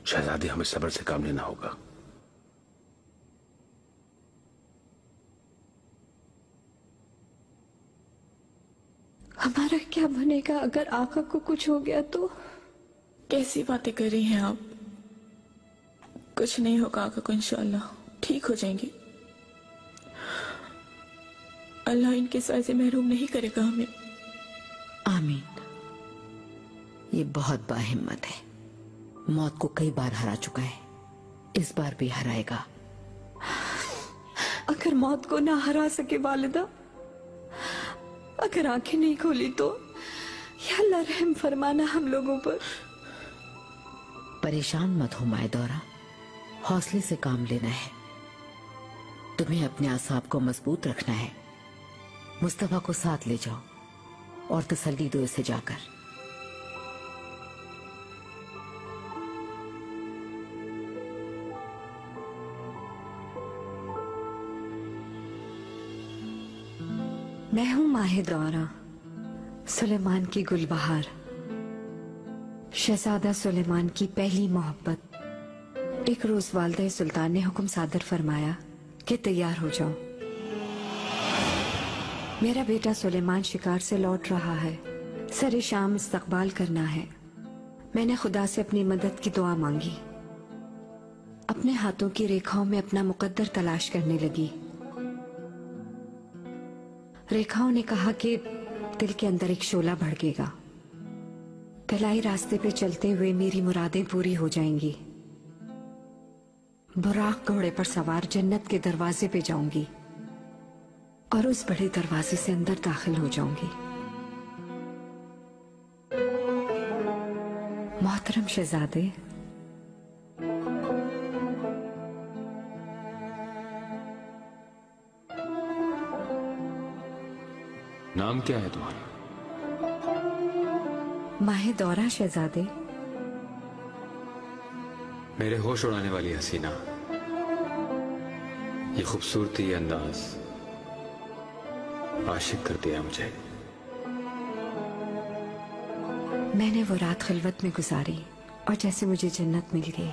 शहजादी, हमें सब्र से काम लेना होगा। हमारा क्या बनेगा अगर आका को कुछ हो गया तो? कैसी बातें कर रही हैं आप? कुछ नहीं होगा आका को, इंशाअल्लाह ठीक हो जाएंगे। अल्लाह इनके साय से महरूम नहीं करेगा हमें। आमीन। ये बहुत बाहिम्मत है, मौत को कई बार हरा चुका है, इस बार भी हराएगा। अगर मौत को ना हरा सके वालिदा, अगर आंखें नहीं खोली तो या अल्लाह रहम फरमाना हम लोगों पर। परेशान मत हो मायदौरा, हौसले से काम लेना है। तुम्हें अपने आसाब को मजबूत रखना है। मुस्तफा को साथ ले जाओ और तसल्ली दो इसे जाकर। मैं हूं माहे दौरा, सुलेमान की गुलबहार, शहजादा सुलेमान की पहली मोहब्बत। एक रोज वालिदा सुल्तान ने हुक्म सादर फरमाया कि तैयार हो जाओ। मेरा बेटा सुलेमान शिकार से लौट रहा है, सरे शाम इस्तकबाल करना है। मैंने खुदा से अपनी मदद की दुआ मांगी, अपने हाथों की रेखाओं में अपना मुकद्दर तलाश करने लगी। रेखाओं ने कहा कि दिल के अंदर एक शोला भड़केगा, तलाई रास्ते पे चलते हुए मेरी मुरादें पूरी हो जाएंगी। बुराक घोड़े पर सवार जन्नत के दरवाजे पे जाऊंगी और उस बड़े दरवाजे से अंदर दाखिल हो जाऊंगी। मोहतरम शहजादे, नाम क्या है तुम्हारा? माहे दौरा शहजादे। मेरे होश उड़ाने वाली हसीना, ये खूबसूरती, ये अंदाज आशिक कर दिया मुझे। मैंने वो रात खिलवत में गुजारी और जैसे मुझे जन्नत मिल गई।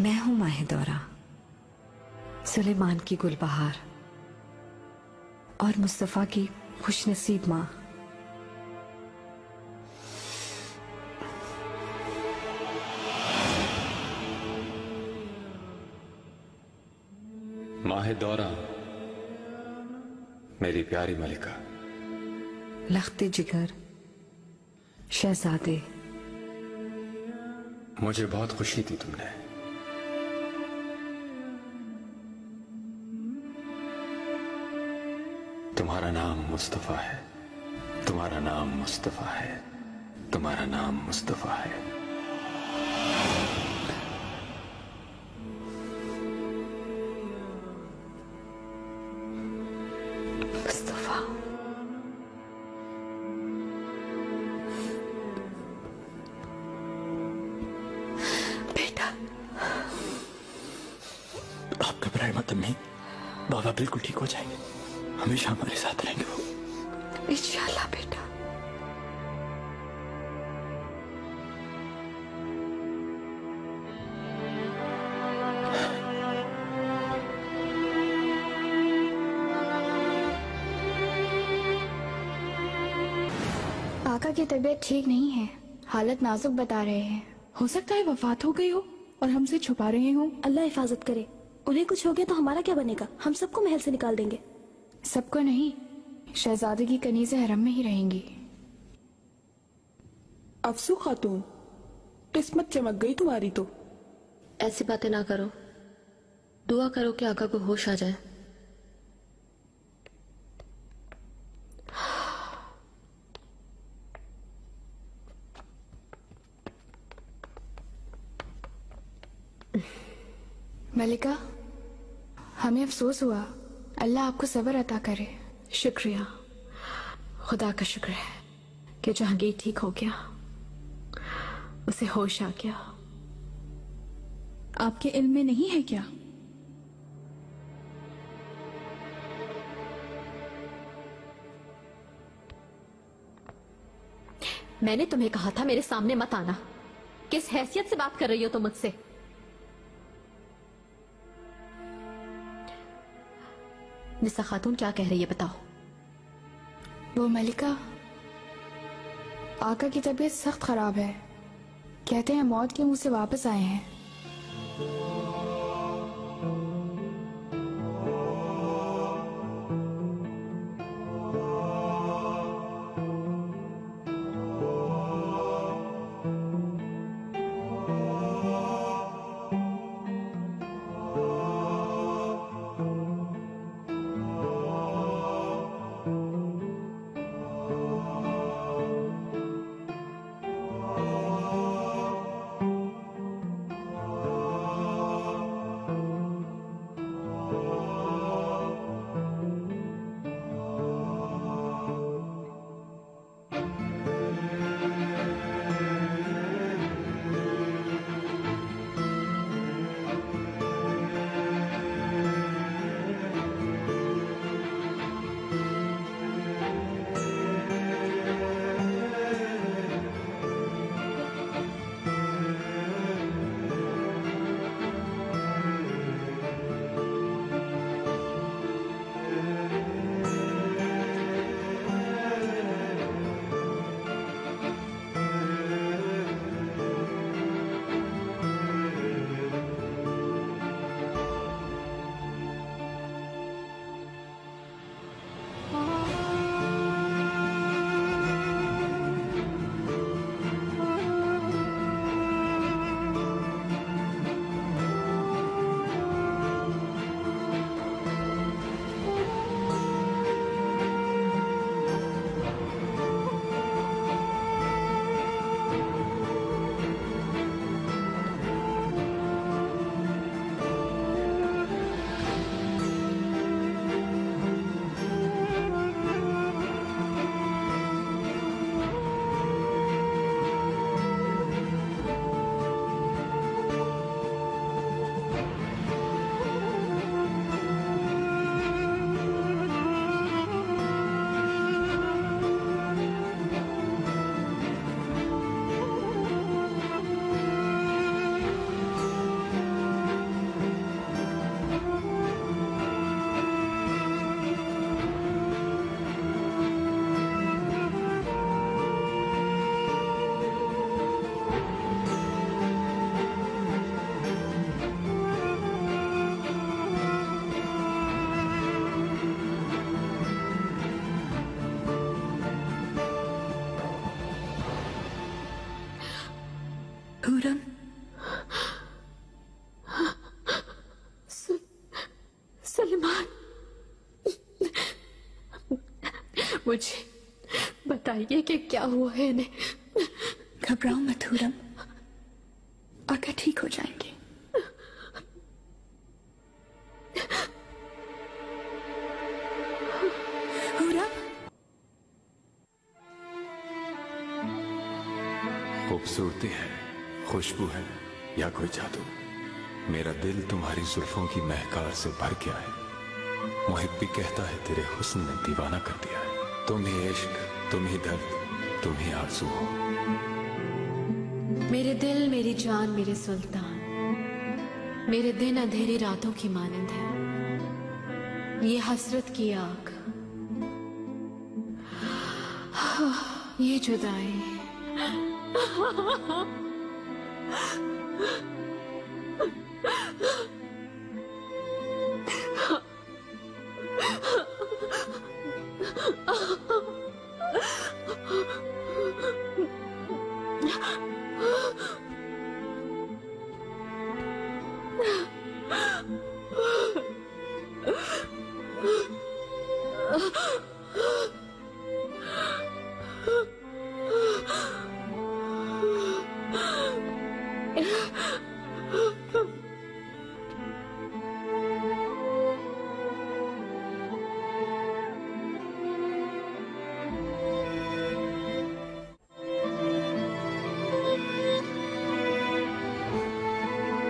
मैं हूं माहे दौरा, सुलेमान की गुलबहार और मुस्तफा की खुशनसीब माँ। माहे दौरा, मेरी प्यारी मलिका। लख्ते जिगर शहजादे, मुझे बहुत खुशी थी तुमने। तुम्हारा नाम मुस्तफा है, तुम्हारा नाम मुस्तफा है, तुम्हारा नाम मुस्तफा है। मुस्तफा, बेटा। आप घबराए मत अम्मी, बाबा बिल्कुल ठीक हो जाएंगे, हमेशा हमारे साथ रहेंगे वो। इंशाअल्लाह बेटा। आका की तबीयत ठीक नहीं है, हालत नाजुक बता रहे हैं। हो सकता है वफात हो गई हो और हमसे छुपा रहे हो। अल्लाह हिफाजत करे। उन्हें कुछ हो गया तो हमारा क्या बनेगा? हम सबको महल से निकाल देंगे। सबको नहीं, शहजादे की कनीज़ें हरम में ही रहेंगी। अफसू खातून, किस्मत चमक गई तुम्हारी तो। ऐसी बातें ना करो, दुआ करो कि आका को होश आ जाए। मलिका, हमें अफसोस हुआ, अल्लाह आपको सब्र अता करे। शुक्रिया, खुदा का शुक्र है कि जहांगीर ठीक हो गया, उसे होश आ गया। आपके इल्म में नहीं है क्या? मैंने तुम्हें कहा था मेरे सामने मत आना। किस हैसियत से बात कर रही हो तुम मुझसे? निसा खातून क्या कह रही है बताओ? वो मलिका, आका की तबीयत सख्त खराब है। कहते हैं मौत के मुंह से वापस आए हैं। पूरन, सलमान, मुझे बताइए कि क्या हुआ है इन्हें। घबराओ मत हुरम, आका ठीक हो जाएंगे। हुरम, खूबसूरती है, खुशबू है या कोई जादू, मेरा दिल तुम्हारी जुल्फों की महकार से भर गया है। मुहिब भी कहता है तेरे हुस्न ने दीवाना कर दिया है। तुम ही इश्क, तुम ही दर्द, तुम ही आरज़ू हो। मेरे दिल, मेरी जान, मेरे सुल्तान, मेरे दिन अंधेरी रातों की मानंद है। ये हसरत की आग, ये जुदाई,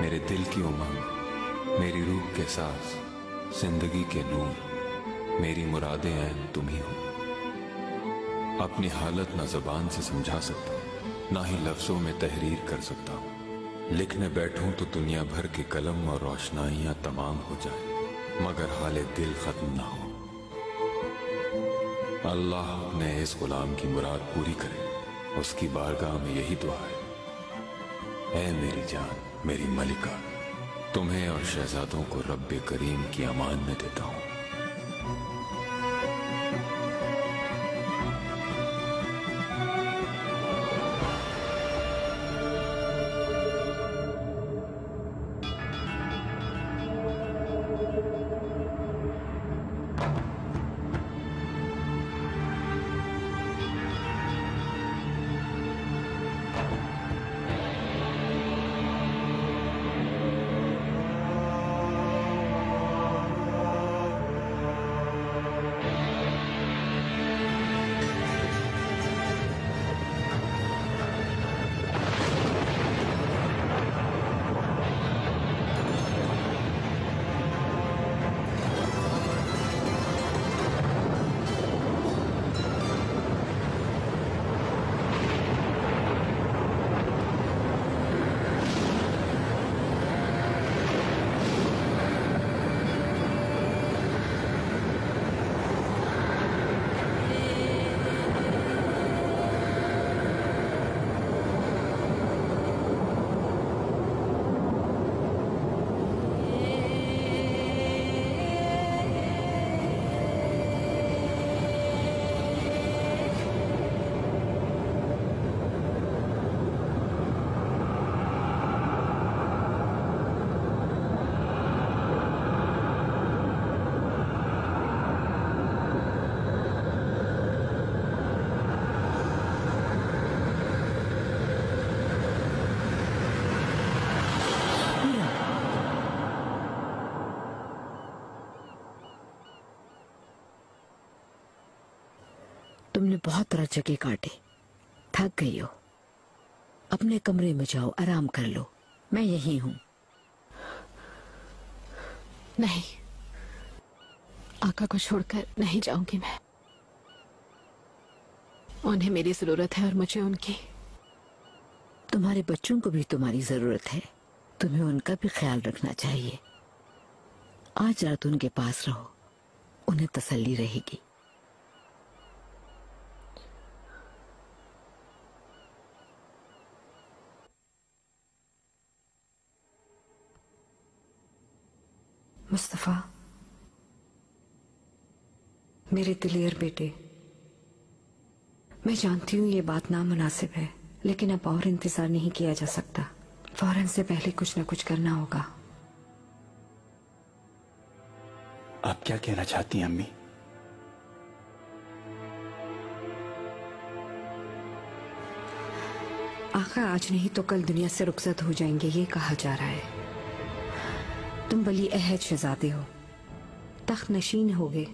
मेरे दिल की उमंग, मेरी रूह के सांस, जिंदगी के नूर, मेरी मुरादें ऐन तुम ही हो। अपनी हालत ना जुबान से समझा सकता, ना ही लफ्जों में तहरीर कर सकता। लिखने बैठूं तो दुनिया भर के कलम और रोशनाइयां तमाम हो जाए, मगर हाले दिल खत्म ना हो। अल्लाह अपने इस गुलाम की मुराद पूरी करे, उसकी बारगाह में यही दुआ है। ऐ मेरी जान, मेरी मलिका, तुम्हें और शहजादों को रब्बे करीम की अमान में देता हूं। तुमने बहुत तरह जगह काटे, थक गई हो। अपने कमरे में जाओ, आराम कर लो, मैं यही हूं। नहीं, आका को छोड़कर नहीं जाऊंगी मैं। उन्हें मेरी जरूरत है और मुझे उनकी। तुम्हारे बच्चों को भी तुम्हारी जरूरत है, तुम्हें उनका भी ख्याल रखना चाहिए। आज रात उनके पास रहो, उन्हें तसल्ली रहेगी। मुस्तफा, मेरे दिलेर बेटे, मैं जानती हूँ ये बात नामुनासिब है, लेकिन अब और इंतजार नहीं किया जा सकता। फौरन से पहले कुछ न कुछ करना होगा। आप क्या कहना चाहती हैं अम्मी? आका आज नहीं तो कल दुनिया से रुखसत हो जाएंगे, ये कहा जा रहा है। तुम वली अहद शहजादे हो, तख्त नशीन होगे,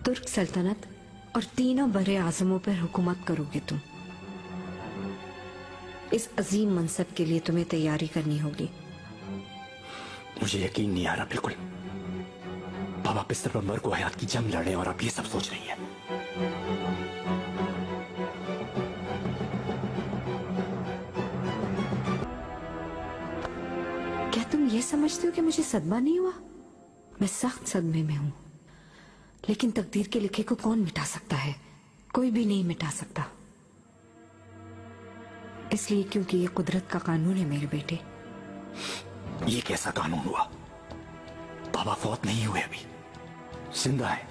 तुर्क सल्तनत और तीनों बड़े आजमों पर हुकूमत करोगे तुम। इस अजीम मनसब के लिए तुम्हें तैयारी करनी होगी। मुझे यकीन नहीं आ रहा। बिल्कुल बाबा बिस्तर पर मर को हयात की जंग लड़े और आप ये सब सोच रही हैं। क्या तुम ये समझते हो कि मुझे सदमा नहीं हुआ? मैं सख्त सदमे में हूं, लेकिन तकदीर के लिखे को कौन मिटा सकता है? कोई भी नहीं मिटा सकता, इसलिए क्योंकि ये कुदरत का कानून है मेरे बेटे। ये कैसा कानून हुआ? बाबा फौत नहीं हुए, अभी जिंदा है,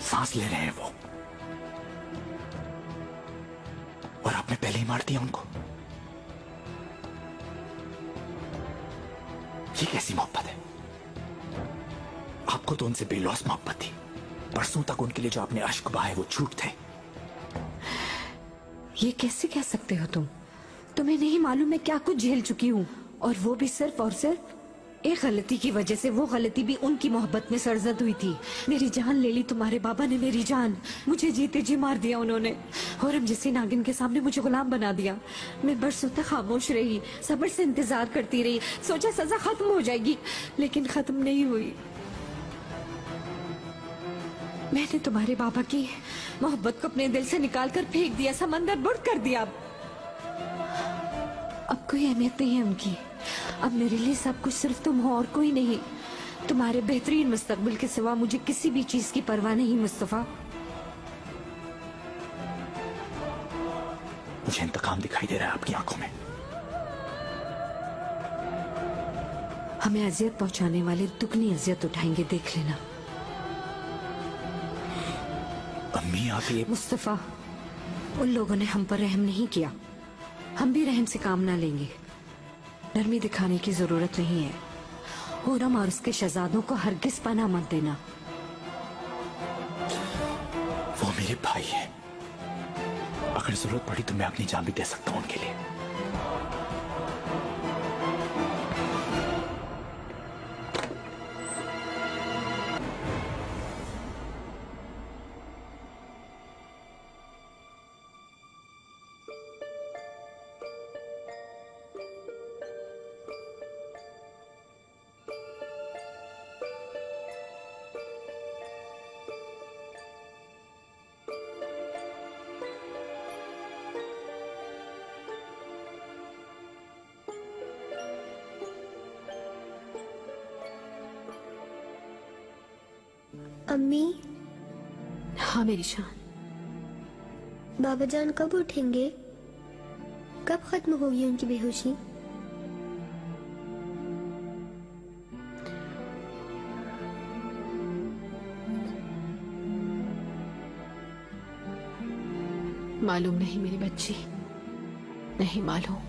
सांस ले रहे हैं वो, और आपने पहले ही मार दिया उनको। ये कैसी मोहब्बत है? आपको तो उनसे बेलौस मोहब्बत थी। परसों तक उनके लिए जो आपने अश्क बहाए वो झूठ थे। ये कैसे कह सकते हो तुम? तुम्हें नहीं मालूम मैं क्या कुछ झेल चुकी हूँ, और वो भी सिर्फ और सिर्फ एक गलती की वजह से। वो गलती भी उनकी मोहब्बत में सरजद हुई थी। मेरी जान ले ली तुम्हारे बाबा ने, मेरी जान। मुझे जीते जी मार दिया उन्होंने, और हम जैसे नागिन के सामने मुझे गुलाम बना दिया। मैं बरसों तक खामोश रही, सब्र से इंतजार करती रही, सोचा सजा खत्म हो जाएगी, लेकिन खत्म नहीं हुई। मैंने तुम्हारे बाबा की मोहब्बत को अपने दिल से निकाल कर फेंक दिया, समंदर बुर्द कर दिया। अब कोई अहमियत नहीं है उनकी। अब मेरे लिए सब कुछ सिर्फ तुम हो और कोई नहीं। तुम्हारे बेहतरीन मुस्तकबिल के सिवा मुझे किसी भी चीज की परवाह नहीं मुस्तफा। मुझे इंतकाम दिखाई दे रहा है आपकी आंखों में। हमें अजियत पहुंचाने वाले दुगनी अजियत उठाएंगे, देख लेना। अम्मी आप ये मुस्तफा, उन लोगों ने हम पर रहम नहीं किया, हम भी रहम से काम ना लेंगे। नरमी दिखाने की जरूरत नहीं है। हुरम और उसके शहजादों को हरगिज पनाह मत देना। वो मेरे भाई है, अगर जरूरत पड़ी तो मैं अपनी जान भी दे सकता हूं उनके लिए। अम्मी। हाँ मेरी शान। बाबा जान कब उठेंगे? कब खत्म होगी उनकी बेहोशी? मालूम नहीं मेरी बच्ची, नहीं मालूम।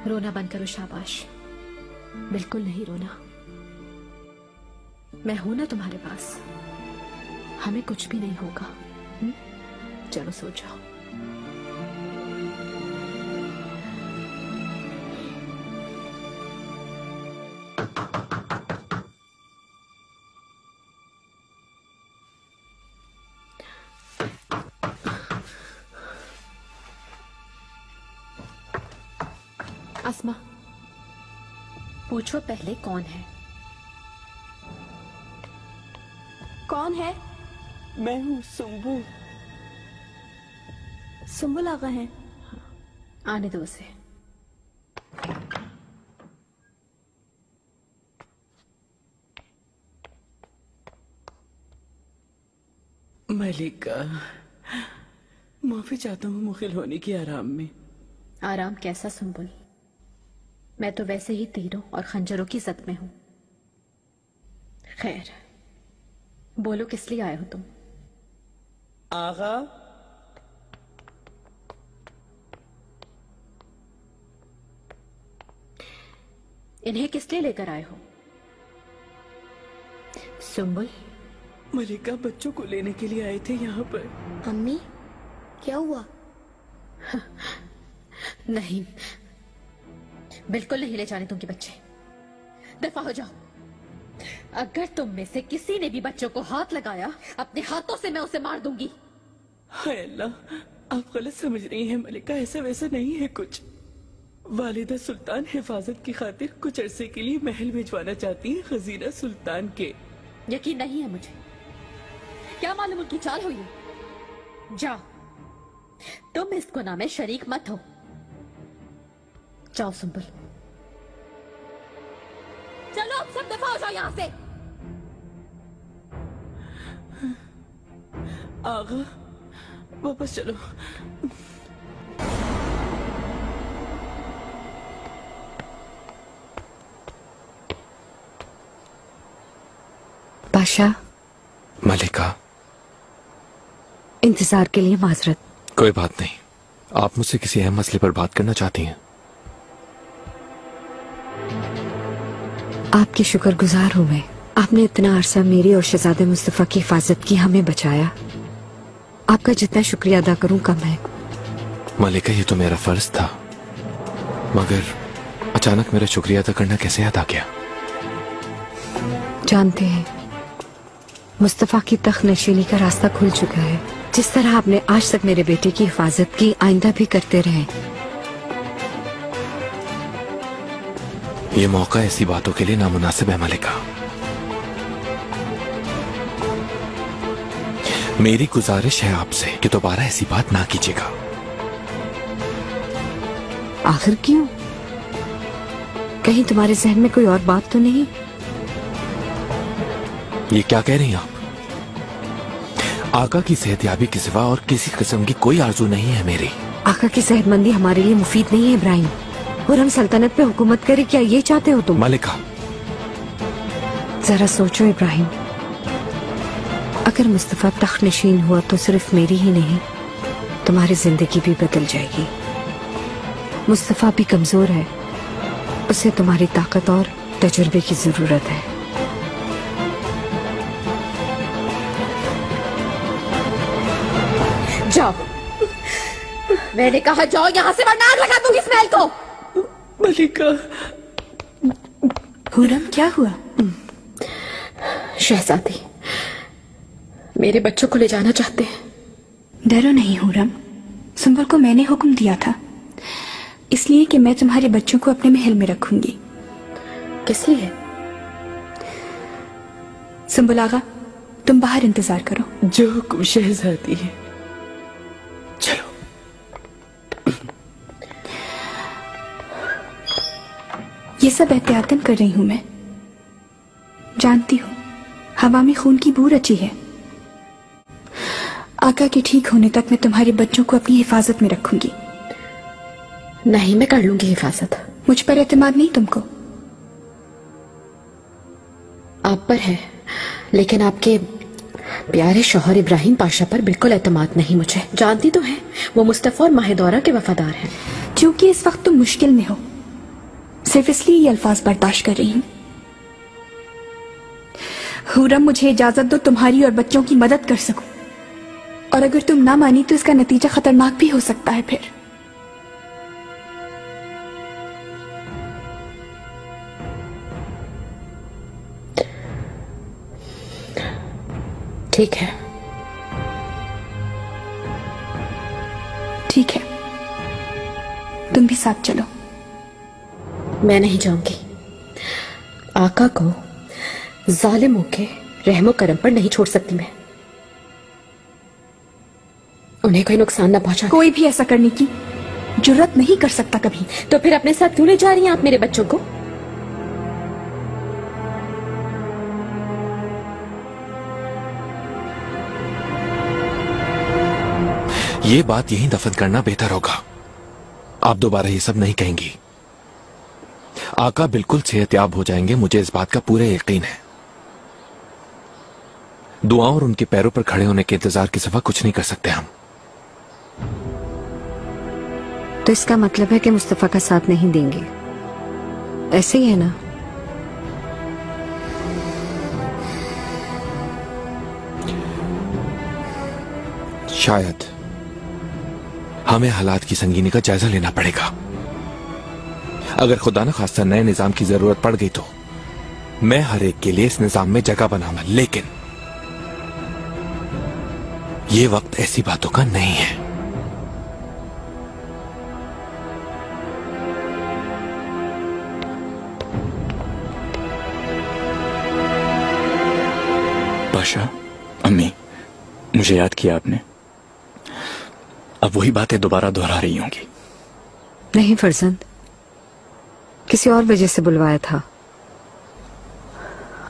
रोना बंद करो, शाबाश। बिल्कुल नहीं रोना। मैं हूं ना तुम्हारे पास, हमें कुछ भी नहीं होगा। चलो सो जाओ। अस्मा, पूछो पहले कौन है? कौन है? मैं हूँ सुंबुल। सुंबुल आगा है। आने दो उसे। मलिका, माफी चाहता हूँ मुखिल होने की आराम में। आराम कैसा सुंबुल? मैं तो वैसे ही तीरों और खंजरों की जद में हूं। खैर, बोलो किस लिए आए हो तुम? आगा, इन्हें किस लिए लेकर आए हो? सुंबुल, मलिका बच्चों को लेने के लिए आए थे यहाँ पर। अम्मी, क्या हुआ? नहीं, बिल्कुल नहीं ले जाने दूंगी बच्चे। दफा हो जाओ। अगर तुम में से किसी ने भी बच्चों को हाथ लगाया, अपने हाथों से मैं उसे मार दूंगी। हाय अल्लाह, आप गलत समझ रही हैं मलिका, ऐसा वैसा नहीं है कुछ। वालिदा सुल्तान हिफाजत की खातिर कुछ अरसे के लिए महल भिजवाना चाहती हैं खजीना सुल्तान के। यकीन नहीं है मुझे। क्या मालूम उनकी चाल हो ये? जाओ, तुम इस गुनाह में शरीक मत हो। जाओ सुंबुल, चलो अब सब दफा हो जाओ यहां से। आगा, वापस चलो। बादशाह। मलिका, इंतजार के लिए माजरत। कोई बात नहीं। आप मुझसे किसी अहम मसले पर बात करना चाहती हैं? आपकी शुक्रगुजार हूं मैं। आपने इतना अरसा मेरी और शहजादे मुस्तफा की हिफाजत की, हमें बचाया। आपका जितना शुक्रिया अदा करूं कम है। मलिका, ये तो मेरा फर्ज था, मगर अचानक मेरा शुक्रिया अदा करना कैसे याद आ गया? जानते हैं, मुस्तफा की तख्त नशीनी का रास्ता खुल चुका है। जिस तरह आपने आज तक मेरे बेटे की हिफाजत की, आइंदा भी करते रहें। ये मौका ऐसी बातों के लिए नामुनासिब है मलिका। मेरी गुजारिश है आपसे कि दोबारा ऐसी बात ना कीजिएगा। आखिर क्यों? कहीं तुम्हारे जहन में कोई और बात तो नहीं? ये क्या कह रही हैं आप? आका की सेहतयाबी के सिवा और किसी किस्म की कोई आरजू नहीं है मेरी। आका की सेहतमंदी हमारे लिए मुफीद नहीं है इब्राहिम, और हम सल्तनत पे हुकूमत करें, क्या ये चाहते हो तुम? मलिका, जरा सोचो इब्राहिम, अगर मुस्तफा तख्त नशीन हुआ तो सिर्फ मेरी ही नहीं, तुम्हारी जिंदगी भी बदल जाएगी। मुस्तफा भी कमजोर है, उसे तुम्हारी ताकत और तजुर्बे की जरूरत है। जाओ, मैंने कहा जाओ यहाँ से, वरना आग लगा दूंगी इस महल को। मलिका। हुरम, क्या हुआ? शहजादी मेरे बच्चों को ले जाना चाहते हैं। डरो नहीं हुरम, सुंबुल को मैंने हुक्म दिया था, इसलिए कि मैं तुम्हारे बच्चों को अपने महल में रखूंगी। किस लिए? सुंबुल आगा, तुम बाहर इंतजार करो। जो हुक्म शहजादी है। चलो। ये सब एहतियातन कर रही हूं मैं। जानती हूँ हवा में खून की बू रची है। आका के ठीक होने तक मैं तुम्हारे बच्चों को अपनी हिफाजत में रखूंगी। नहीं, मैं कर लूंगी हिफाजत। मुझ पर एतमाद नहीं तुमको? आप पर है, लेकिन आपके प्यारे शौहर इब्राहिम पाशा पर बिल्कुल एतमाद नहीं मुझे। जानती तो है वो मुस्तफा और माहिदौरा के वफादार हैं। क्योंकि इस वक्त तुम मुश्किल में हो, सिर्फ इसलिए ये अल्फाज बर्दाश्त कर रही हूं। हुरम, मुझे इजाजत दो तुम्हारी और बच्चों की मदद कर सकूं, और अगर तुम ना मानी तो इसका नतीजा खतरनाक भी हो सकता है। फिर ठीक है। ठीक है, तुम भी साथ चलो। मैं नहीं जाऊंगी। आका को जालिमों के रहमो करम पर नहीं छोड़ सकती मैं। उन्हें कोई नुकसान न पहुंचा। कोई भी ऐसा करने की जुर्रत नहीं कर सकता कभी। तो फिर अपने साथ क्यों ले जा रही हैं आप मेरे बच्चों को? ये बात यहीं दफन करना बेहतर होगा। आप दोबारा ये सब नहीं कहेंगी। आका बिल्कुल सेहतयाब हो जाएंगे, मुझे इस बात का पूरा यकीन है। दुआओं और उनके पैरों पर खड़े होने के इंतजार के सिवा कुछ नहीं कर सकते हम। तो इसका मतलब है कि मुस्तफा का साथ नहीं देंगे, ऐसे ही है ना? शायद हमें हालात की संगीनी का जायजा लेना पड़ेगा। अगर खुदा न खास्ता नए निजाम की जरूरत पड़ गई तो मैं हर एक के लिए इस निजाम में जगह बनाऊंगा, लेकिन ये वक्त ऐसी बातों का नहीं है। पाशा, अम्मी, मुझे याद किया आपने। अब वही बातें दोबारा दोहरा रही होंगी। नहीं फरजंद, किसी और वजह से बुलवाया था।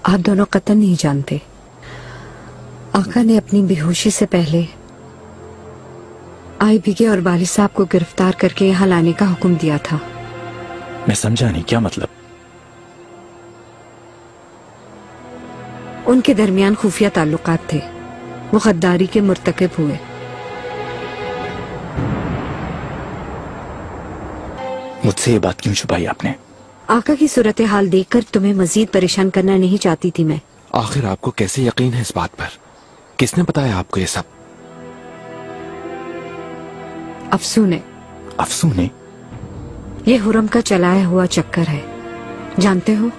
आप दोनों कतई नहीं जानते। आका ने अपनी बेहोशी से पहले आई बिगे और वालिद साहब को गिरफ्तार करके यहाँ लाने का हुक्म दिया था। मैं समझा नहीं, क्या मतलब? उनके दरमियान खुफिया ताल्लुकात थे, वो गद्दारी के मुर्तकिब हुए। मुझसे ये बात क्यों छुपाई आपने? आका की सूरत हाल देखकर तुम्हें मजीद परेशान करना नहीं चाहती थी मैं। आखिर आपको कैसे यकीन है इस बात पर? किसने बताया आपको ये सब? अफसू ने। अफसू ने? ये हुरम का चलाया हुआ चक्कर है, जानते हो?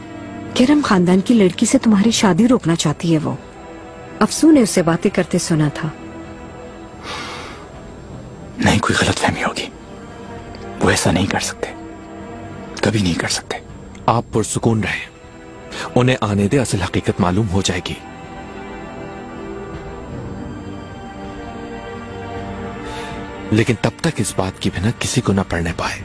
किरम खानदान की लड़की से तुम्हारी शादी रोकना चाहती है वो। अफसू ने उससे बातें करते सुना था। नहीं, कोई गलतफहमी होगी। वो ऐसा नहीं कर सकते, कभी नहीं कर सकते। आप पुरसुकून रहे, उन्हें आने दे, असल हकीकत मालूम हो जाएगी। लेकिन तब तक इस बात की भनक किसी को न पड़ने पाए।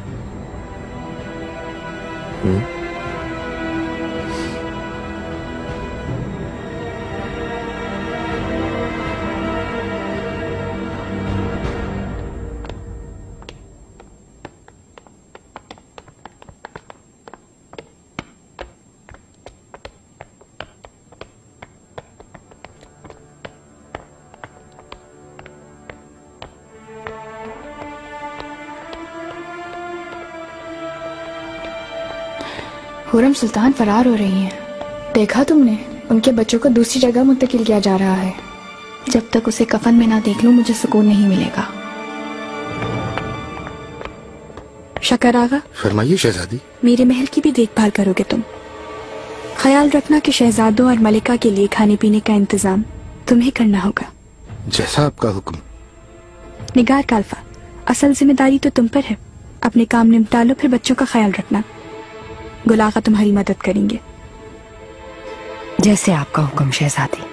हुरम सुल्तान फरार हो रही हैं। देखा तुमने? उनके बच्चों को दूसरी जगह मुंतकिल किया जा रहा है। जब तक उसे कफन में ना देख लूं मुझे सुकून नहीं मिलेगा। शकर आगा। फरमाइए शहजादी। मेरे महल की भी देखभाल करोगे तुम। ख्याल रखना कि शहजादों और मलिका के लिए खाने पीने का इंतजाम तुम्हें करना होगा। जैसा आपका हुक्म। निगार काल्फा, असल जिम्मेदारी तो तुम पर है। अपने काम निपटा लो, फिर बच्चों का ख्याल रखना। गुल आगा तुम्हारी मदद करेंगे। जैसे आपका हुक्म शहजादी।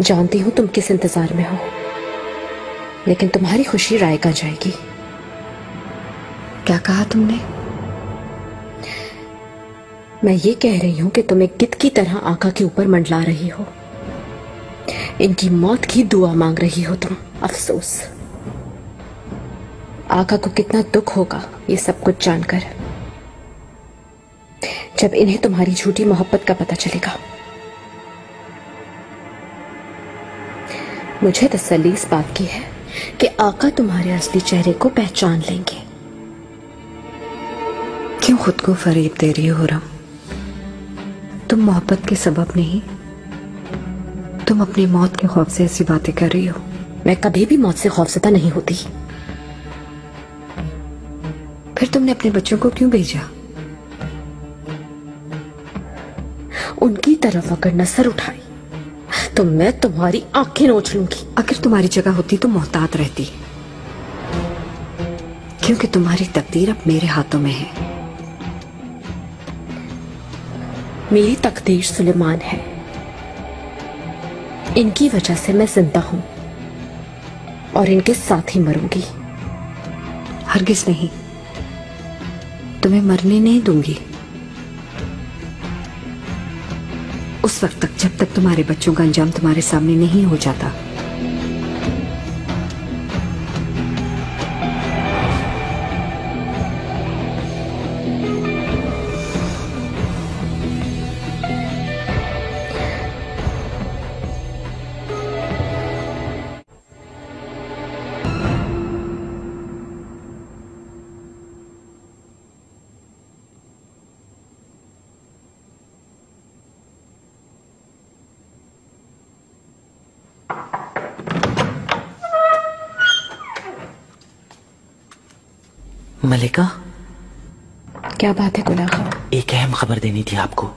जानती हूं तुम किस इंतजार में हो, लेकिन तुम्हारी खुशी रायगा जाएगी। क्या कहा तुमने? मैं ये कह रही हूं कि तुम एक गिद्ध की तरह आका के ऊपर मंडला रही हो। इनकी मौत की दुआ मांग रही हो तुम। अफसोस, आका को कितना दुख होगा ये सब कुछ जानकर, जब इन्हें तुम्हारी झूठी मोहब्बत का पता चलेगा। मुझे तसल्ली इस बात की है कि आका तुम्हारे असली चेहरे को पहचान लेंगे। क्यों खुद को फरेब दे रही हो हुरम? तुम मोहब्बत के सबब नहीं, तुम अपनी मौत के खौफ से ऐसी बातें कर रही हो। मैं कभी भी मौत से खौफजदा नहीं होती। फिर तुमने अपने बच्चों को क्यों भेजा? उनकी तरफ अगर नजर उठाई तो मैं तुम्हारी आंखें नोच लूंगी। अगर तुम्हारी जगह होती तो मोहतात रहती, क्योंकि तुम्हारी तकदीर अब मेरे हाथों में है। मेरी तकदीर सुलेमान है। इनकी वजह से मैं जिंदा हूं और इनके साथ ही मरूंगी। हरगिज नहीं, तुम्हें मरने नहीं दूंगी। उस वक्त तक जब तक तुम्हारे बच्चों का अंजाम तुम्हारे सामने नहीं हो जाता। मलिका, क्या बात है गुलाखा? एक अहम खबर देनी थी आपको।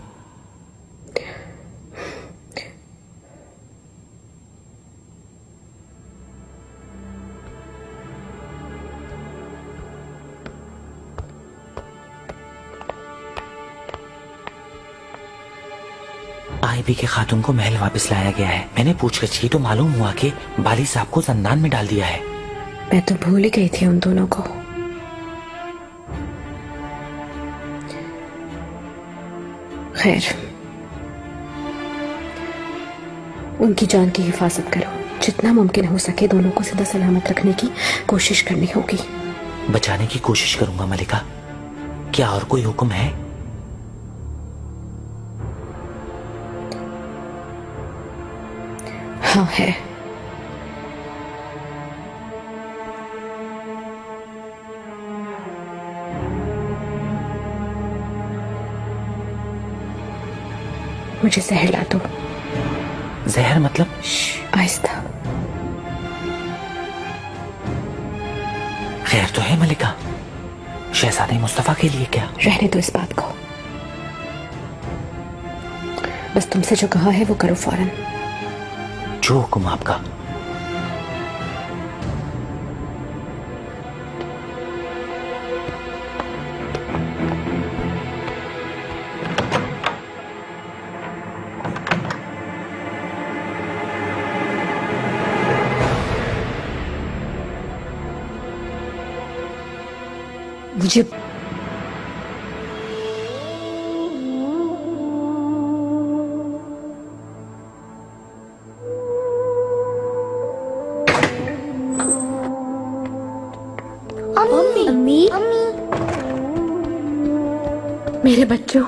साहिबी के खातून को महल वापस लाया गया है। मैंने पूछताछ की तो मालूम हुआ कि बाली साहब को जंदान में डाल दिया है। मैं तो भूल ही गई थी उन दोनों को। खैर, उनकी जान की हिफाजत करो। जितना मुमकिन हो सके दोनों को जिंदा सलामत रखने की कोशिश करनी होगी। बचाने की कोशिश करूंगा मलिका। क्या और कोई हुक्म है? हाँ है। मुझे जहर ला दो। जहर मतलब? आहिस्ता। खैर तो है मलिका। शहजादे मुस्तफा के लिए क्या? रहने दो इस बात को। बस तुमसे जो कहा है वो करो फौरन। जो हुक्म आपका। मुझे अम्मी मेरे बच्चों,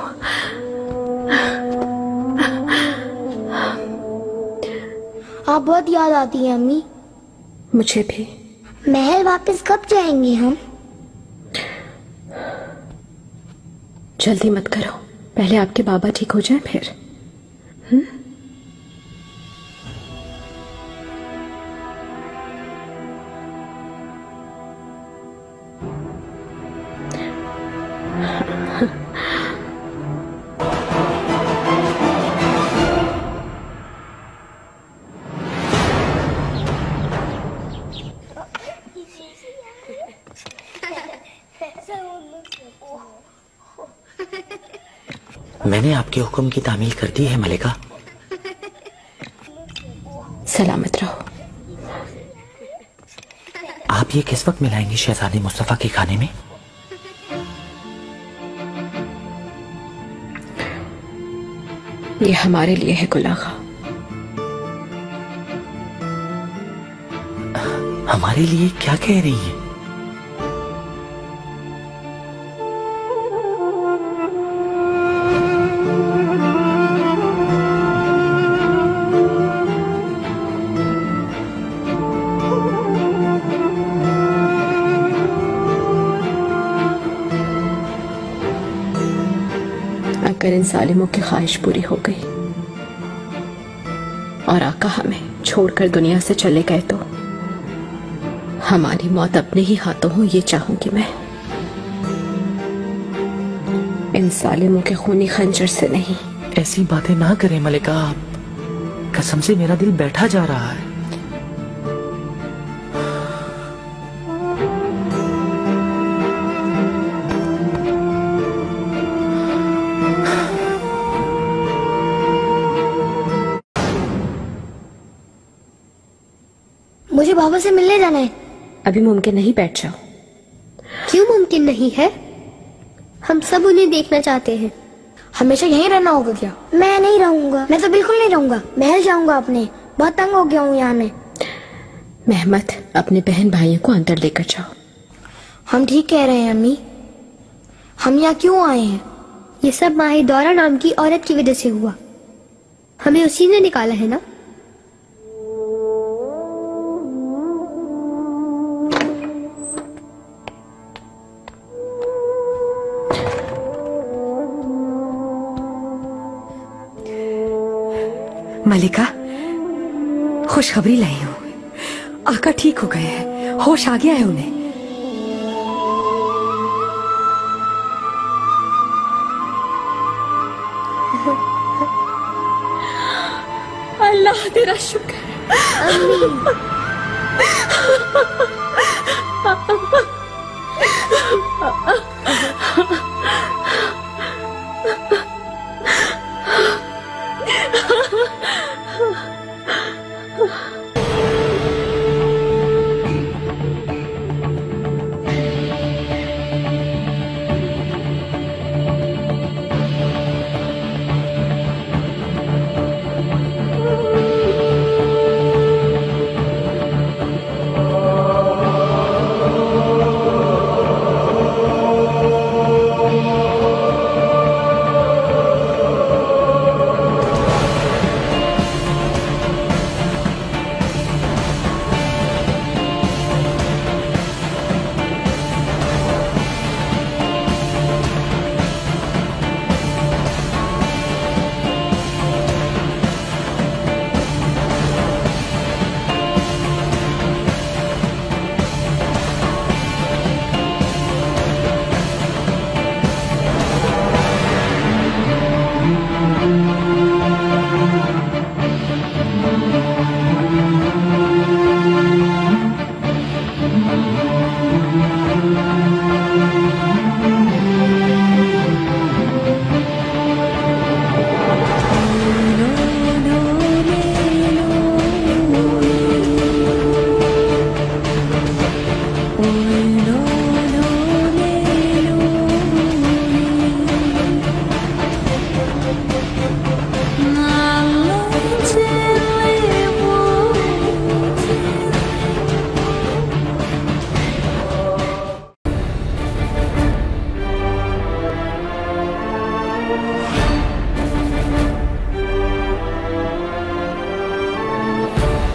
आप बहुत याद आती है अम्मी। मुझे भी। महल वापस कब जाएंगे हम? जल्दी मत करो, पहले आपके बाबा ठीक हो जाए फिर। मैंने आपके हुक्म की तामील कर दी है मलिका। सलामत रहो। आप ये किस वक्त मिलाएंगे शहजादे मुस्तफा के खाने में? ये हमारे लिए है गुलागा। हमारे लिए क्या कह रही है? अगर इन सालिमों की ख्वाहिश पूरी हो गई और आका हमें छोड़कर दुनिया से चले गए तो हमारी मौत अपने ही हाथों हो, ये चाहूंगी मैं। इन सालिमों के खूनी खंजर से नहीं। ऐसी बातें ना करें मलिका, आप। कसम से मेरा दिल बैठा जा रहा है। मुझे बाबा से मिलने जाना है। अभी मुमकिन नहीं, बैठ जाओ। क्यों मुमकिन नहीं है? हम सब उन्हें देखना चाहते हैं। हमेशा यहीं रहना होगा क्या? मैं नहीं रहूंगा। मैं तो बिल्कुल नहीं रहूंगा। महल जाऊंगा अपने। बहुत तंग हो गया हूँ यहाँ में। मेहमत, अपने बहन भाइयों को अंदर लेकर जाओ। हम ठीक कह रहे हैं अम्मी। हम यहाँ क्यों आए हैं? ये सब माही दौरा नाम की औरत की वजह से हुआ। हमें उसी ने निकाला है ना। मलिका, खुशखबरी लाई हूँ। आका ठीक हो गए हैं, होश आ गया है उन्हें। अल्लाह तेरा शुक्र।